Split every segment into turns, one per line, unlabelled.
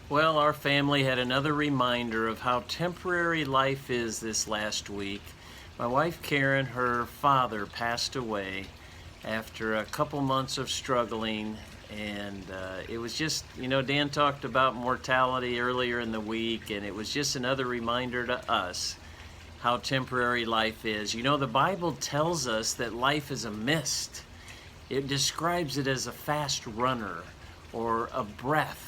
Well, our family had another reminder of how temporary life is this last week. My wife Karen, her father passed away after a couple months of struggling, and it was just, Dan talked about mortality earlier in the week, and it was just another reminder to us how temporary life is. The Bible tells us that life is a mist. It describes it as a fast runner or a breath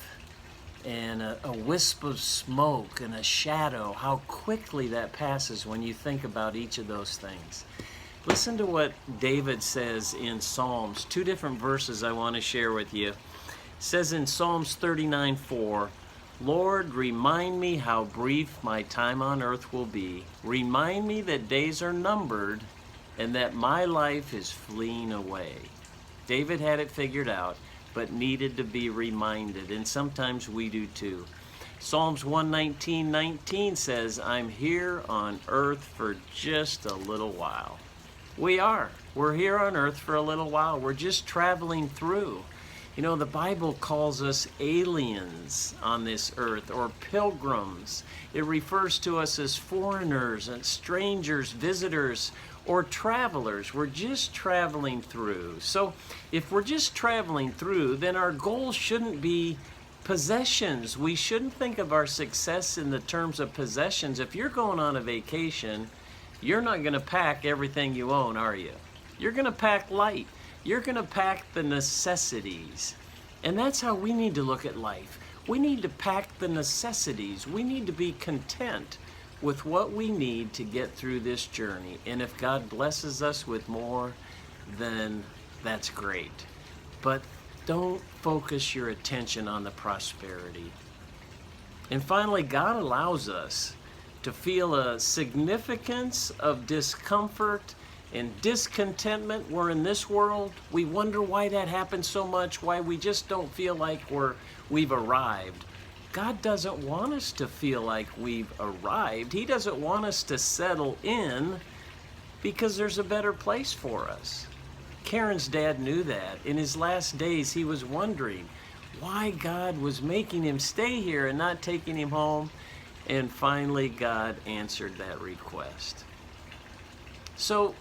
and a wisp of smoke and a shadow, how quickly that passes when you think about each of those things. Listen to what David says in Psalms. Two different verses I want to share with you. It says in Psalms 39:4, Lord, remind me how brief my time on earth will be. Remind me that days are numbered and that my life is fleeing away. David had it figured out, but needed to be reminded, and sometimes we do too. Psalms 119:19 says, I'm here on earth for just a little while. We're here on earth for a little while. We're just traveling through. The Bible calls us aliens on this earth, or pilgrims. It refers to us as foreigners and strangers, visitors, or travelers. We're just traveling through. So if we're just traveling through, then our goal shouldn't be possessions. We shouldn't think of our success in the terms of possessions. If you're going on a vacation, you're not going to pack everything you own, are you? You're going to pack light. You're going to pack the necessities. And that's how we need to look at life. We need to pack the necessities. We need to be content with what we need to get through this journey. And if God blesses us with more, then that's great. But don't focus your attention on the prosperity. And finally, God allows us to feel a significance of discomfort and discontentment. We're in this world. We wonder why that happens so much, why we just don't feel like we've arrived. God doesn't want us to feel like we've arrived. He doesn't want us to settle in because there's a better place for us. Karen's dad knew that. In his last days, he was wondering why God was making him stay here and not taking him home. And finally, God answered that request. So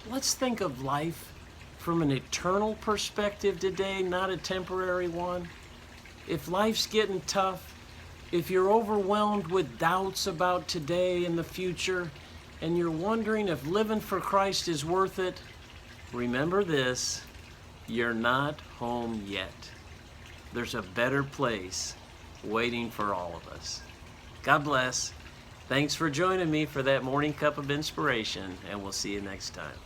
let's think of life from an eternal perspective today, not a temporary one. If life's getting tough, if you're overwhelmed with doubts about today and the future, and you're wondering if living for Christ is worth it, remember this: you're not home yet. There's a better place waiting for all of us. God bless. Thanks for joining me for that morning cup of inspiration, and we'll see you next time.